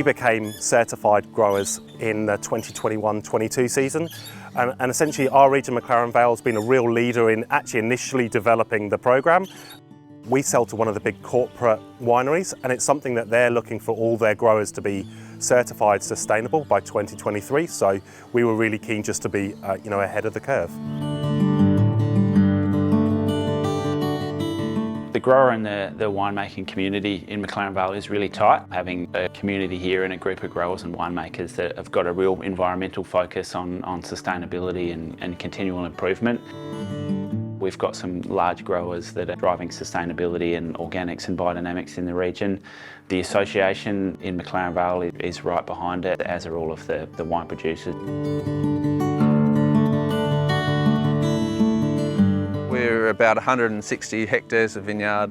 We became certified growers in the 2021-22 season. And essentially our region, McLaren Vale, has been a real leader in actually initially developing the programme. We sell to one of the big corporate wineries, and it's something that they're looking for all their growers to be certified sustainable by 2023. So we were really keen just to be ahead of the curve. The grower and the winemaking community in McLaren Vale is really tight. Having a community here and a group of growers and winemakers that have got a real environmental focus on sustainability and continual improvement. We've got some large growers that are driving sustainability and organics and biodynamics in the region. The association in McLaren Vale is right behind it, as are all of the wine producers. We're about 160 hectares of vineyard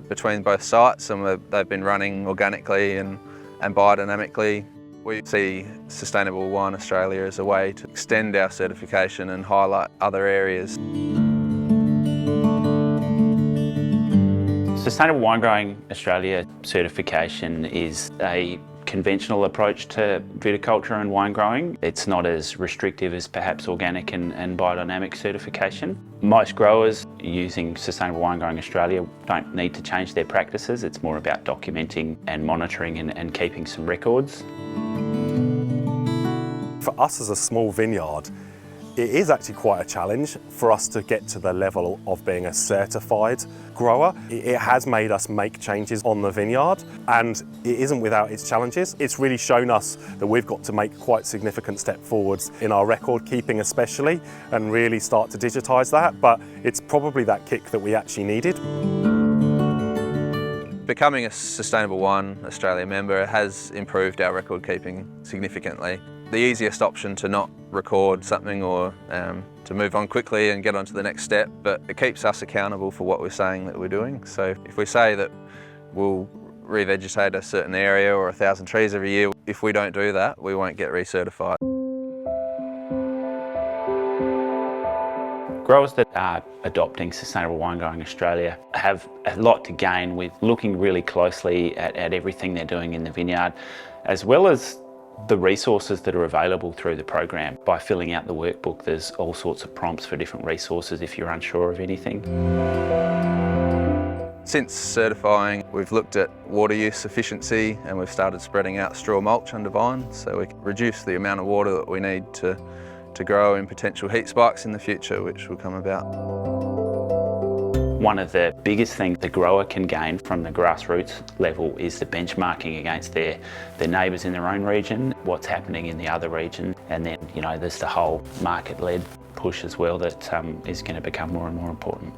between both sites, and they've been running organically and biodynamically. We see Sustainable Wine Australia as a way to extend our certification and highlight other areas. Sustainable Wine Growing Australia certification is a conventional approach to viticulture and wine growing. It's not as restrictive as perhaps organic and biodynamic certification. Most growers using Sustainable Wine Growing Australia don't need to change their practices. It's more about documenting and monitoring and keeping some records. For us as a small vineyard, it is actually quite a challenge for us to get to the level of being a certified grower. It has made us make changes on the vineyard, and it isn't without its challenges. It's really shown us that we've got to make quite significant step forwards in our record keeping especially, and really start to digitise that, but it's probably that kick that we actually needed. Becoming a Sustainable Wine Australia member has improved our record keeping significantly. The easiest option to not record something or to move on quickly and get on to the next step, but it keeps us accountable for what we're saying that we're doing. So if we say that we'll revegetate a certain area or 1,000 trees every year, if we don't do that, we won't get recertified. Growers that are adopting Sustainable Wine Growing Australia have a lot to gain with looking really closely at everything they're doing in the vineyard, as well as the resources that are available through the program. By filling out the workbook, there's all sorts of prompts for different resources if you're unsure of anything. Since certifying, we've looked at water use efficiency, and we've started spreading out straw mulch under vines, so we can reduce the amount of water that we need to grow in potential heat spikes in the future, which will come about. One of the biggest things the grower can gain from the grassroots level is the benchmarking against their neighbours in their own region, what's happening in the other region, and then there's the whole market-led push as well that is going to become more and more important.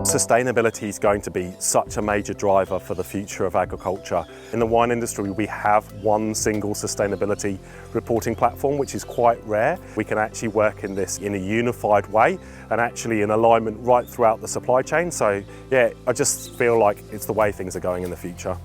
Sustainability is going to be such a major driver for the future of agriculture. In the wine industry, we have one single sustainability reporting platform, which is quite rare. We can actually work in this in a unified way and actually in alignment right throughout the supply chain. So yeah, I just feel like it's the way things are going in the future.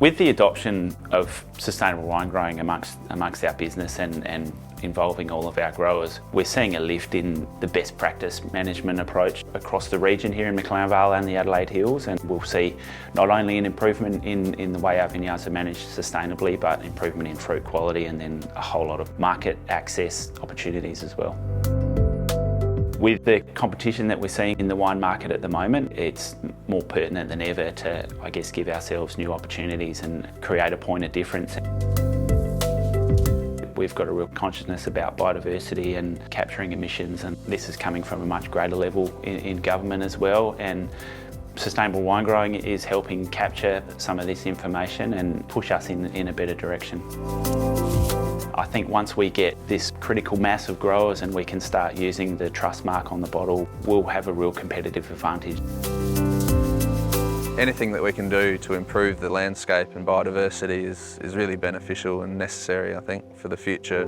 With the adoption of sustainable wine growing amongst our business and involving all of our growers, we're seeing a lift in the best practice management approach across the region here in McLaren Vale and the Adelaide Hills, and we'll see not only an improvement in the way our vineyards are managed sustainably, but improvement in fruit quality and then a whole lot of market access opportunities as well. With the competition that we're seeing in the wine market at the moment, it's more pertinent than ever to, I guess, give ourselves new opportunities and create a point of difference. We've got a real consciousness about biodiversity and capturing emissions, and this is coming from a much greater level in government as well. And sustainable wine growing is helping capture some of this information and push us in a better direction. I think once we get this critical mass of growers and we can start using the trust mark on the bottle, we'll have a real competitive advantage. Anything that we can do to improve the landscape and biodiversity is really beneficial and necessary, I think, for the future.